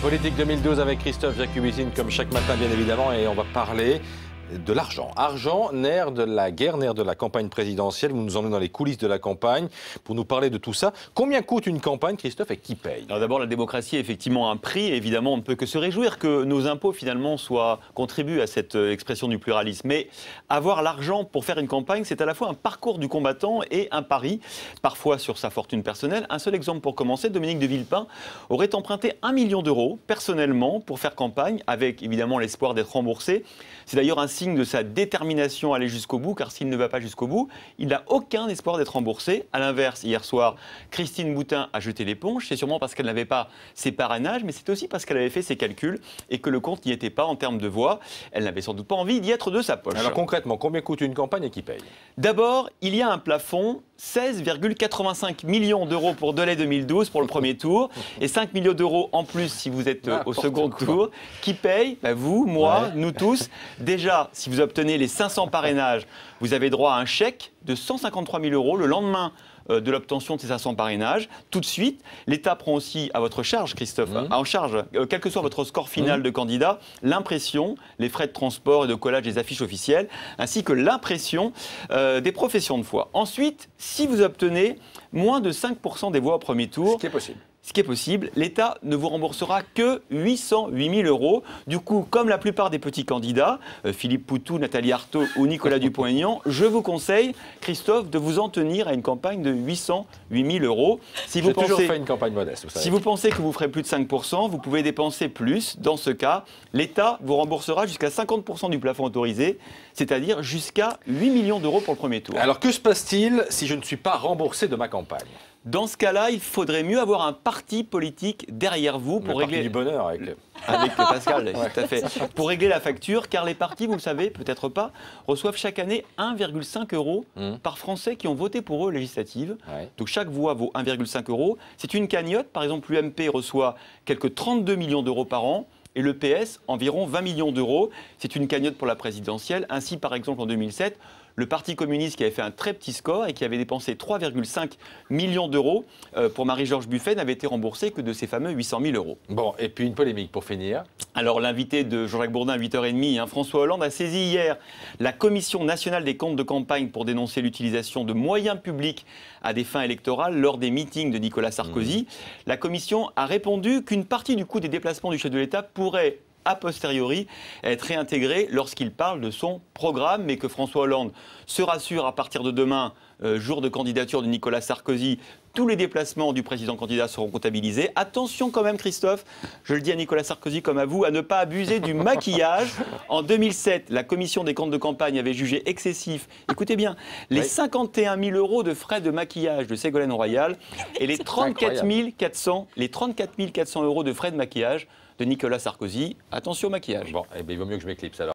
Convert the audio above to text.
Politique 2012 avec Christophe Jacubicine, comme chaque matin bien évidemment, et on va parler de l'argent. Argent, nerf de la guerre, nerf de la campagne présidentielle. Vous nous emmenez dans les coulisses de la campagne pour nous parler de tout ça. Combien coûte une campagne, Christophe, et qui paye? Alors d'abord, la démocratie a effectivement un prix. Évidemment, on ne peut que se réjouir que nos impôts finalement contribuent à cette expression du pluralisme. Mais avoir l'argent pour faire une campagne, c'est à la fois un parcours du combattant et un pari, parfois sur sa fortune personnelle. Un seul exemple pour commencer, Dominique de Villepin aurait emprunté 1 million d'euros personnellement pour faire campagne, avec évidemment l'espoir d'être remboursé. C'est d'ailleurs un signe de sa détermination à aller jusqu'au bout, car s'il ne va pas jusqu'au bout, il n'a aucun espoir d'être remboursé. À l'inverse, hier soir, Christine Boutin a jeté l'éponge. C'est sûrement parce qu'elle n'avait pas ses parrainages, mais c'est aussi parce qu'elle avait fait ses calculs et que le compte n'y était pas en termes de voix. Elle n'avait sans doute pas envie d'y être de sa poche. Alors concrètement, combien coûte une campagne et qui paye? D'abord, il y a un plafond, 16,85 millions d'euros pour Delay 2012 pour le premier tour et 5 millions d'euros en plus si vous êtes au second tour. Qui paye? Vous, moi, nous tous. Déjà, si vous obtenez les 500 parrainages, vous avez droit à un chèque de 153 000 euros le lendemain de l'obtention de ces 500 parrainages. Tout de suite, l'État prend aussi à votre charge, Christophe, en charge, quel que soit votre score final de candidat, l'impression, les frais de transport et de collage des affiches officielles, ainsi que l'impression des professions de foi. Ensuite, si vous obtenez moins de 5% des voix au premier tour, ce qui est possible, l'État ne vous remboursera que 808 000 euros. Du coup, comme la plupart des petits candidats, Philippe Poutou, Nathalie Arthaud ou Nicolas Dupont-Aignan, je vous conseille, Christophe, de vous en tenir à une campagne de 808 000 euros. Si vous pensez, toujours fait une campagne modeste, vous savez. Si vous pensez que vous ferez plus de 5%, vous pouvez dépenser plus. Dans ce cas, l'État vous remboursera jusqu'à 50% du plafond autorisé, c'est-à-dire jusqu'à 8 millions d'euros pour le premier tour. Alors que se passe-t-il si je ne suis pas remboursé de ma campagne? Dans ce cas-là, il faudrait mieux avoir un parti politique derrière vous pour régler du bonheur avec Pascal, tout à fait. Pour régler la facture, car les partis, vous le savez, peut-être pas, reçoivent chaque année 1,5 € par Français qui ont voté pour eux aux législatives. Donc chaque voix vaut 1,5 €. C'est une cagnotte. Par exemple, l'UMP reçoit quelques 32 millions d'euros par an. Et le PS, environ 20 millions d'euros. C'est une cagnotte pour la présidentielle. Ainsi, par exemple, en 2007, le Parti communiste qui avait fait un très petit score et qui avait dépensé 3,5 millions d'euros pour Marie-Georges Buffet n'avait été remboursé que de ces fameux 800 000 euros. Bon, et puis une polémique pour finir. Alors, l'invité de Jean-Jacques Bourdin à 8h30, François Hollande, a saisi hier la Commission nationale des comptes de campagne pour dénoncer l'utilisation de moyens publics à des fins électorales lors des meetings de Nicolas Sarkozy. La Commission a répondu qu'une partie du coût des déplacements du chef de l'État pourrait a posteriori être réintégré lorsqu'il parle de son programme, mais que François Hollande se rassure, à partir de demain, jour de candidature de Nicolas Sarkozy, tous les déplacements du président candidat seront comptabilisés. Attention quand même, Christophe, je le dis à Nicolas Sarkozy comme à vous, à ne pas abuser du maquillage. En 2007, la commission des comptes de campagne avait jugé excessif, écoutez bien, les 51 000 euros de frais de maquillage de Ségolène Royal et les 34 400 euros de frais de maquillage de Nicolas Sarkozy. Attention au maquillage. Bon, eh bien, il vaut mieux que je m'éclipse alors.